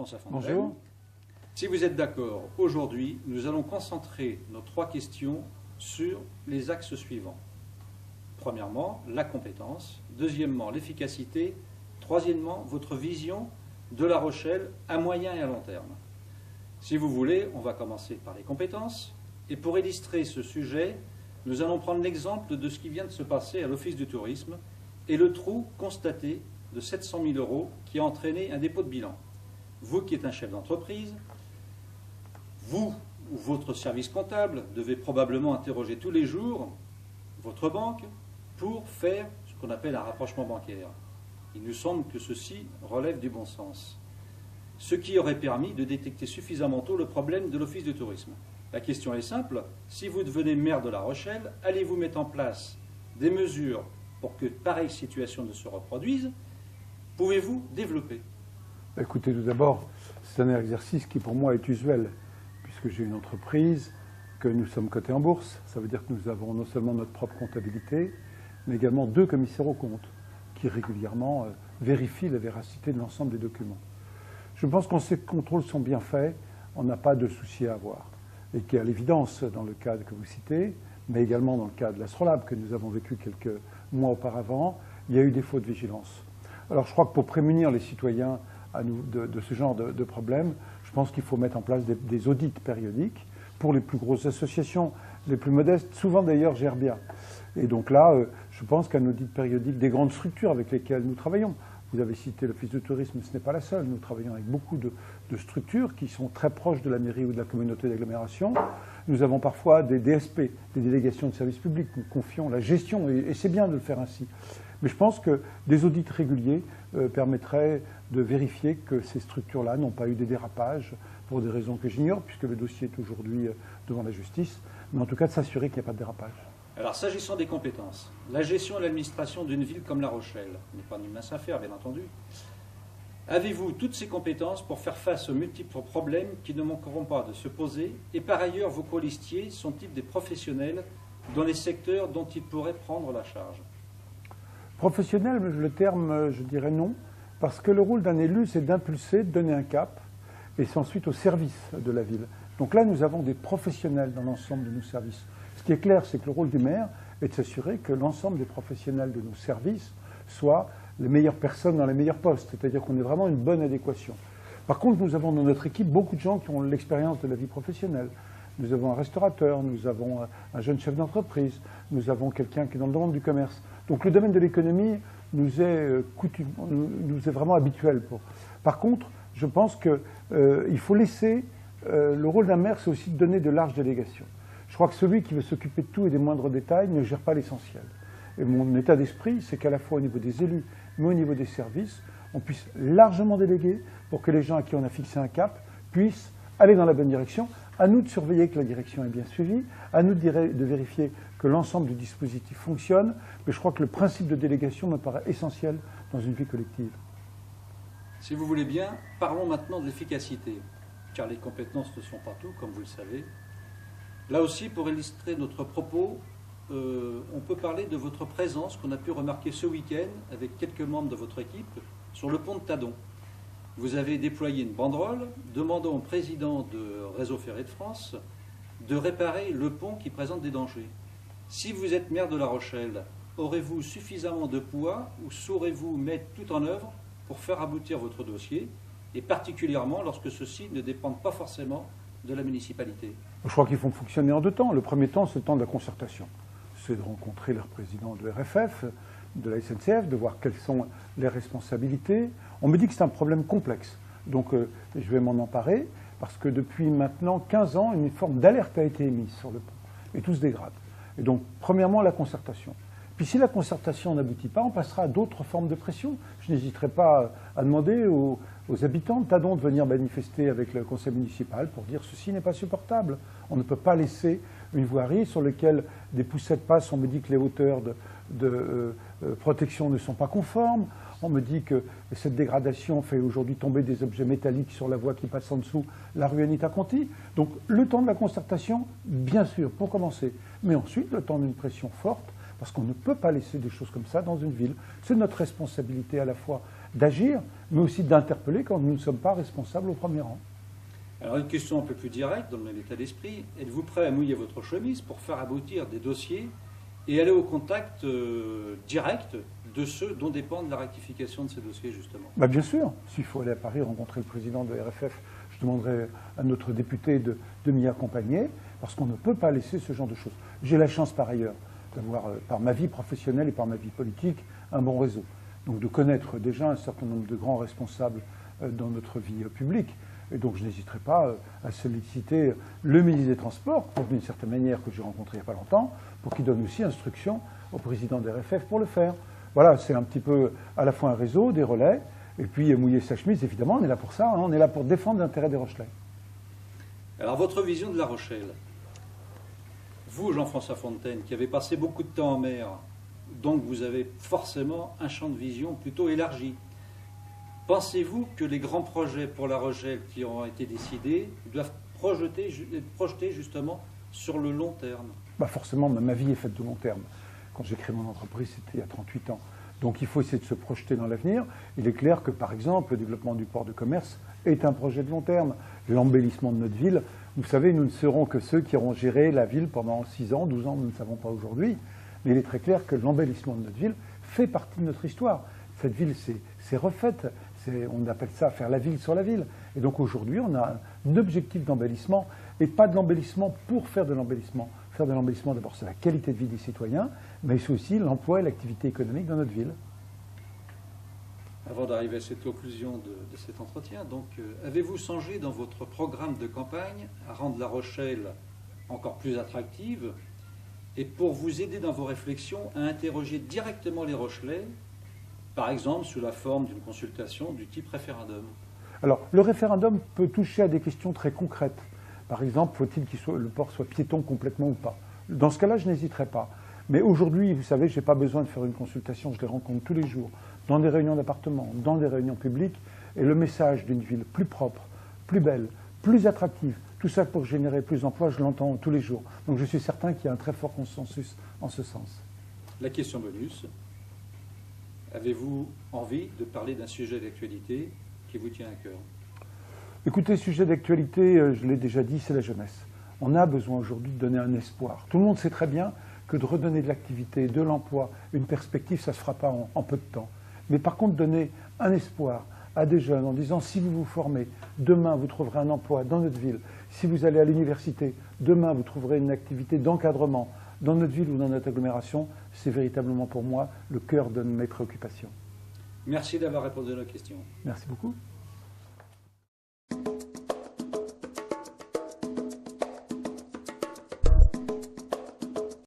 François Fontaine. Bonjour. Si vous êtes d'accord, aujourd'hui, nous allons concentrer nos 3 questions sur les axes suivants. Premièrement, la compétence. Deuxièmement, l'efficacité. Troisièmement, votre vision de La Rochelle à moyen et à long terme. Si vous voulez, on va commencer par les compétences. Et pour illustrer ce sujet, nous allons prendre l'exemple de ce qui vient de se passer à l'Office du tourisme et le trou constaté de 700 000 € qui a entraîné un dépôt de bilan. Vous qui êtes un chef d'entreprise, vous ou votre service comptable devez probablement interroger tous les jours votre banque pour faire ce qu'on appelle un rapprochement bancaire. Il nous semble que ceci relève du bon sens. Ce qui aurait permis de détecter suffisamment tôt le problème de l'Office du tourisme. La question est simple, si vous devenez maire de La Rochelle, allez-vous mettre en place des mesures pour que pareille situation ne se reproduise? Pouvez-vous développer? Écoutez, tout d'abord, c'est un exercice qui pour moi est usuel, puisque j'ai une entreprise, que nous sommes cotés en bourse. Ça veut dire que nous avons non seulement notre propre comptabilité, mais également 2 commissaires aux comptes qui régulièrement vérifient la véracité de l'ensemble des documents. Je pense que ces contrôles sont bien faits, on n'a pas de souci à avoir. Et qu'à l'évidence, dans le cas que vous citez, mais également dans le cas de l'Astrolabe que nous avons vécu quelques mois auparavant, il y a eu des fautes de vigilance. Alors je crois que pour prémunir les citoyens de ce genre de problème, je pense qu'il faut mettre en place des audits périodiques pour les plus grosses associations, les plus modestes, souvent d'ailleurs gèrent bien. Et donc là, je pense qu'un audit périodique des grandes structures avec lesquelles nous travaillons, vous avez cité l'Office du tourisme, ce n'est pas la seule, nous travaillons avec beaucoup de structures qui sont très proches de la mairie ou de la communauté d'agglomération. Nous avavons parfois des DSP, des délégations de services publics, nous confions la gestion, et c'est bien de le faire ainsi. Mais je pense que des audits réguliers permettraient de vérifier que ces structures-là n'ont pas eu des dérapages pour des raisons que j'ignore, puisque le dossier est aujourd'hui devant la justice, mais en tout cas de s'assurer qu'il n'y a pas de dérapage. Alors, s'agissant des compétences, la gestion et l'administration d'une ville comme La Rochelle n'est pas une mince affaire, bien entendu. Avez-vous toutes ces compétences pour faire face aux multiples problèmes qui ne manqueront pas de se poser? Et par ailleurs, vos colistiers sont-ils des professionnels dans les secteurs dont ils pourraient prendre la charge? Professionnel, le terme, je dirais non, parce que le rôle d'un élu, c'est d'impulser, de donner un cap, et c'est ensuite au service de la ville. Donc là, nous avons des professionnels dans l'ensemble de nos services. Ce qui est clair, c'est que le rôle du maire est de s'assurer que l'ensemble des professionnels de nos services soient les meilleures personnes dans les meilleurs postes, c'est-à-dire qu'on ait vraiment une bonne adéquation. Par contre, nous avons dans notre équipe beaucoup de gens qui ont l'expérience de la vie professionnelle. Nous avons un restaurateur, nous avons un jeune chef d'entreprise, nous avons quelqu'un qui est dans le domaine du commerce. Donc le domaine de l'économie nous est vraiment habituel. Par contre, je pense qu'il faut laisser, le rôle d'un maire, c'est aussi de donner de larges délégations. Je crois que celui qui veut s'occuper de tout et des moindres détails ne gère pas l'essentiel. Et mon état d'esprit, c'est qu'à la fois au niveau des élus, mais au niveau des services, on puisse largement déléguer pour que les gens à qui on a fixé un cap puissent aller dans la bonne direction. À nous de surveiller que la direction est bien suivie, à nous de vérifier que l'ensemble du dispositif fonctionne, mais je crois que le principe de délégation me paraît essentiel dans une vie collective. Si vous voulez bien, parlons maintenant de l'efficacité, car les compétences ne sont pas tout, comme vous le savez. Là aussi, pour illustrer notre propos, on peut parler de votre présence qu'on a pu remarquer ce week-end avec quelques membres de votre équipe sur le pont de Tadon. Vous avez déployé une banderole demandant au président de Réseau Ferré de France de réparer le pont qui présente des dangers. Si vous êtes maire de La Rochelle, aurez-vous suffisamment de poids ou saurez-vous mettre tout en œuvre pour faire aboutir votre dossier, et particulièrement lorsque ceux-ci ne dépendent pas forcément de la municipalité? Je crois qu'il faut fonctionner en 2 temps. Le premier temps, c'est le temps de la concertation. C'est de rencontrer le président de RFF, de la SNCF, de voir quelles sont les responsabilités. On me dit que c'est un problème complexe. Donc je vais m'en emparer, parce que depuis maintenant 15 ans, une forme d'alerte a été émise sur le pont. Et tout se dégrade. Et donc, premièrement, la concertation. Puis si la concertation n'aboutit pas, on passera à d'autres formes de pression. Je n'hésiterai pas à demander aux habitants de Tadon de venir manifester avec le conseil municipal pour dire ceci n'est pas supportable. On ne peut pas laisser une voirie sur laquelle des poussettes passent. On me dit que les hauteurs de protection ne sont pas conformes. On me dit que cette dégradation fait aujourd'hui tomber des objets métalliques sur la voie qui passe en dessous la rue Anita Conti. Donc le temps de la concertation, bien sûr, pour commencer. Mais ensuite, le temps d'une pression forte, parce qu'on ne peut pas laisser des choses comme ça dans une ville. C'est notre responsabilité à la fois d'agir, mais aussi d'interpeller quand nous ne sommes pas responsables au premier rang. Alors une question un peu plus directe, dans le même état d'esprit. Êtes-vous prêt à mouiller votre chemise pour faire aboutir des dossiers et aller au contact direct de ceux dont dépendent la rectification de ces dossiers, justement? Bien sûr, s'il faut aller à Paris rencontrer le président de RFF, je demanderai à notre député de m'y accompagner, parce qu'on ne peut pas laisser ce genre de choses. J'ai la chance par ailleurs d'avoir, par ma vie professionnelle et par ma vie politique, un bon réseau. Donc de connaître déjà un certain nombre de grands responsables dans notre vie publique. Et donc je n'hésiterai pas à solliciter le ministre des Transports, d'une certaine manière que j'ai rencontré il n'y a pas longtemps, pour qu'il donne aussi instruction au président des RFF pour le faire. Voilà, c'est un petit peu à la fois un réseau, des relais, et puis mouiller sa chemise, évidemment, on est là pour ça, hein, on est là pour défendre l'intérêt des Rochelais. Alors votre vision de La Rochelle, vous, Jean-François Fontaine, qui avez passé beaucoup de temps en mer, donc vous avez forcément un champ de vision plutôt élargi. Pensez-vous que les grands projets pour La Rochelle qui ont été décidés doivent être projetés justement sur le long terme? Forcément, ma vie est faite de long terme. Quand j'ai créé mon entreprise, c'était il y a 38 ans. Donc il faut essayer de se projeter dans l'avenir. Il est clair que, par exemple, le développement du port de commerce est un projet de long terme. L'embellissement de notre ville, vous savez, nous ne serons que ceux qui auront géré la ville pendant 6 ans, 12 ans, nous ne savons pas aujourd'hui. Mais il est très clair que l'embellissement de notre ville fait partie de notre histoire. Cette ville s'est refaite. On appelle ça faire la ville sur la ville. Et donc aujourd'hui, on a un objectif d'embellissement, et pas de l'embellissement pour faire de l'embellissement. Faire de l'embellissement, d'abord, c'est la qualité de vie des citoyens, mais c'est aussi l'emploi et l'activité économique dans notre ville. Avant d'arriver à cette conclusion de cet entretien, donc, avez-vous songé dans votre programme de campagne à rendre La Rochelle encore plus attractive, et pour vous aider dans vos réflexions, à interroger directement les Rochelais, par exemple sous la forme d'une consultation du type référendum? Alors, le référendum peut toucher à des questions très concrètes. Par exemple, faut-il que le port soit piéton complètement ou pas? Dans ce cas-là, je n'hésiterai pas. Mais aujourd'hui, vous savez, je n'ai pas besoin de faire une consultation, je les rencontre tous les jours, dans des réunions d'appartements, dans des réunions publiques, et le message d'une ville plus propre, plus belle, plus attractive, tout ça pour générer plus d'emplois, je l'entends tous les jours. Donc je suis certain qu'il y a un très fort consensus en ce sens. La question bonus. Avez-vous envie de parler d'un sujet d'actualité qui vous tient à cœur? Écoutez, sujet d'actualité, je l'ai déjà dit, c'est la jeunesse. On a besoin aujourd'hui de donner un espoir. Tout le monde sait très bien que de redonner de l'activité, de l'emploi, une perspective, ça ne se fera pas en peu de temps. Mais par contre, donner un espoir à des jeunes en disant, si vous vous formez, demain vous trouverez un emploi dans notre ville. Si vous allez à l'université, demain vous trouverez une activité d'encadrement dans notre ville ou dans notre agglomération, c'est véritablement pour moi le cœur de mes préoccupations. Merci d'avoir répondu à nos questions. Merci beaucoup.